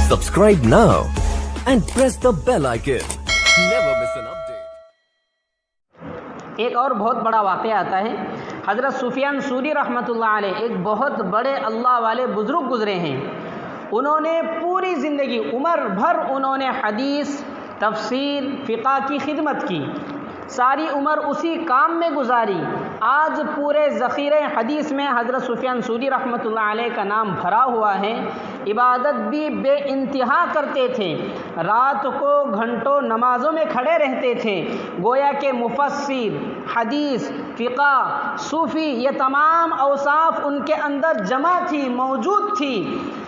Subscribe now and press the bell icon. Never miss an update. ایک اور بہت بڑا واقعہ آتا ہے. حضرت سفیان ثوری رحمتہ علیہ ایک بہت بڑے اللہ والے بزرگ گزرے ہیں. انہوں نے پوری زندگی عمر بھر انہوں نے حدیث، تفسیر، فقہ کی خدمت کی، ساری عمر اسی کام میں گزاری. آج پورے ذخیرے حدیث میں حضرت سفیان ثوری رحمۃ اللہ علیہ کا نام بھرا ہوا ہے. عبادت بھی بے انتہا کرتے تھے، رات کو گھنٹوں نمازوں میں کھڑے رہتے تھے. گویا کہ مفسر، حدیث، فقہ، صوفی، یہ تمام اوصاف ان کے اندر جمع تھی، موجود تھی.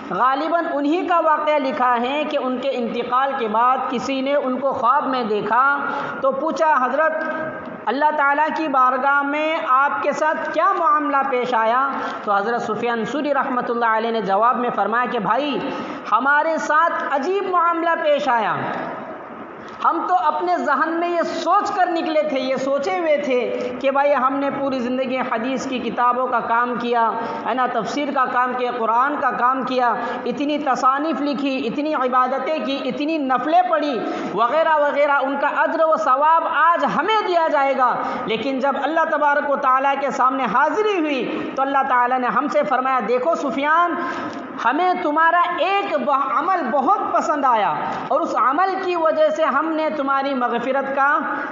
غالباً انہی کا واقعہ لکھا ہے کہ ان کے انتقال کے بعد کسی نے ان کو خواب میں دیکھا تو پوچھا، حضرت اللہ تعالیٰ کی بارگاہ میں آپ کے ساتھ کیا معاملہ پیش آیا؟ تو حضرت سفیان ثوری رحمۃ اللہ علیہ نے جواب میں فرمایا کہ بھائی، ہمارے ساتھ عجیب معاملہ پیش آیا. ہم تو اپنے ذہن میں یہ سوچ کر نکلے تھے، یہ سوچے ہوئے تھے کہ بھائی ہم نے پوری زندگی حدیث کی کتابوں کا کام کیا ہے نا، تفسیر کا کام کیا، قرآن کا کام کیا، اتنی تصانیف لکھی، اتنی عبادتیں کی، اتنی نفلیں پڑھی وغیرہ وغیرہ، ان کا اجر و ثواب آج ہمیں دیا جائے گا. لیکن جب اللہ تبارک و تعالیٰ کے سامنے حاضری ہوئی تو اللہ تعالیٰ نے ہم سے فرمایا، دیکھو سفیان، ہمیں تمہارا ایک عمل بہت پسند آیا اور اس عمل کی وجہ سے ہم نے تمہاری مغفرت کا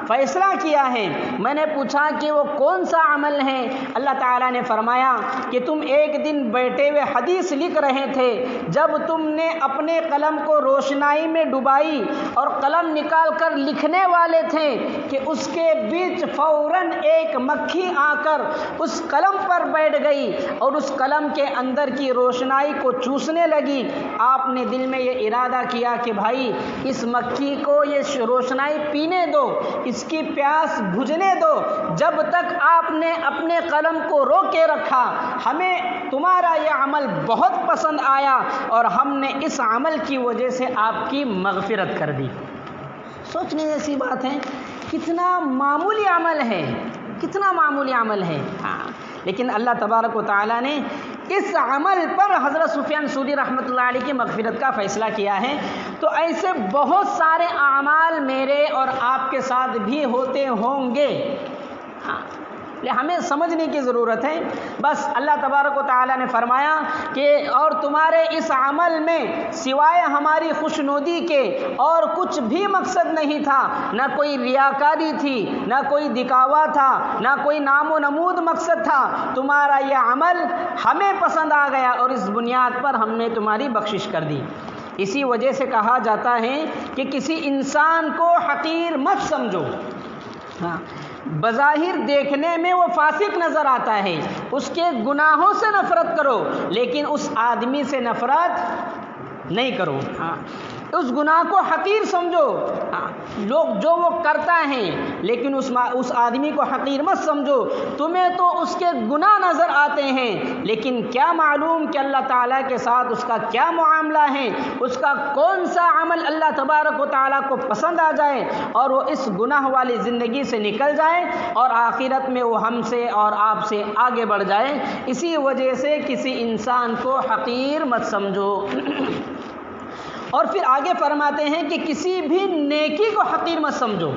فیصلہ کیا ہے. میں نے پوچھا کہ وہ کون سا عمل ہے؟ اللہ تعالیٰ نے فرمایا کہ تم ایک دن بیٹھے ہوئے حدیث لکھ رہے تھے، جب تم نے اپنے قلم کو روشنائی میں ڈبائی اور قلم نکال کر لکھنے والے تھے کہ اس کے بیچ فوراً ایک مکھی آ کر اس قلم پر بیٹھ گئی اور اس قلم کے اندر کی روشنائی کو چوسنے لگی. آپ نے دل میں یہ ارادہ کیا کہ بھائی اس مکھی کو یہ روشنائی پینے دو، اس کی پیاس بجھنے دو. جب تک آپ نے اپنے قلم کو روکے رکھا، ہمیں تمہارا یہ عمل بہت پسند آیا اور ہم نے اس عمل کی وجہ سے آپ کی مغفرت کر دی. سوچنے جیسی بات ہے، کتنا معمولی عمل ہے، کتنا معمولی عمل ہے. لیکن اللہ تبارک و تعالیٰ نے اس عمل پر حضرت سفیان ثوری رحمۃ اللہ علیہ کی مغفرت کا فیصلہ کیا ہے. تو ایسے بہت سارے اعمال میرے اور آپ کے ساتھ بھی ہوتے ہوں گے. ہمیں سمجھنے کی ضرورت ہے. بس اللہ تبارک و تعالیٰ نے فرمایا کہ اور تمہارے اس عمل میں سوائے ہماری خوشنودی کے اور کچھ بھی مقصد نہیں تھا، نہ کوئی ریاکاری تھی، نہ کوئی دکھاوا تھا، نہ کوئی نام و نمود مقصد تھا. تمہارا یہ عمل ہمیں پسند آ گیا اور اس بنیاد پر ہم نے تمہاری بخشش کر دی. اسی وجہ سے کہا جاتا ہے کہ کسی انسان کو حقیر مت سمجھو. بظاہر دیکھنے میں وہ فاسق نظر آتا ہے، اس کے گناہوں سے نفرت کرو لیکن اس آدمی سے نفرت نہیں کرو. اس گناہ کو حقیر سمجھو، لوگ جو وہ کرتا ہے، لیکن اس آدمی کو حقیر مت سمجھو. تمہیں تو اس کے گناہ نظر آتے ہیں، لیکن کیا معلوم کہ اللہ تعالیٰ کے ساتھ اس کا کیا معاملہ ہے، اس کا کون سا عمل اللہ تبارک و تعالیٰ کو پسند آ جائے اور وہ اس گناہ والی زندگی سے نکل جائے اور آخرت میں وہ ہم سے اور آپ سے آگے بڑھ جائے. اسی وجہ سے کسی انسان کو حقیر مت سمجھو. اور پھر آگے فرماتے ہیں کہ کسی بھی نیکی کو حقیر مت سمجھو.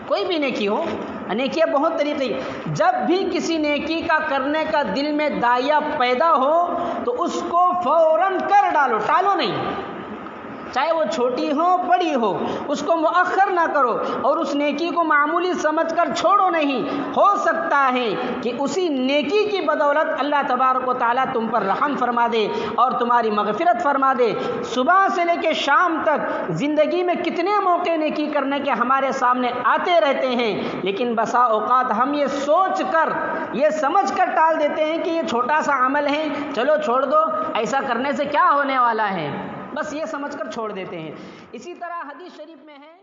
کوئی بھی نیکی ہو، نیکیاں بہت طریقے، جب بھی کسی نیکی کا کرنے کا دل میں داعیہ پیدا ہو تو اس کو فوراً کر ڈالو، ٹالو نہیں. چاہے وہ چھوٹی ہو بڑی ہو، اس کو مؤخر نہ کرو اور اس نیکی کو معمولی سمجھ کر چھوڑو نہیں. ہو سکتا ہے کہ اسی نیکی کی بدولت اللہ تبارک و تعالیٰ تم پر رحم فرما دے اور تمہاری مغفرت فرما دے. صبح سے لے کے شام تک زندگی میں کتنے موقع نیکی کرنے کے ہمارے سامنے آتے رہتے ہیں، لیکن بسا اوقات ہم یہ سوچ کر، یہ سمجھ کر ٹال دیتے ہیں کہ یہ چھوٹا سا عمل ہے، چلو چھوڑ دو، ایسا کرنے سے کیا ہونے والا ہے، بس یہ سمجھ کر چھوڑ دیتے ہیں. اسی طرح حدیث شریف میں ہے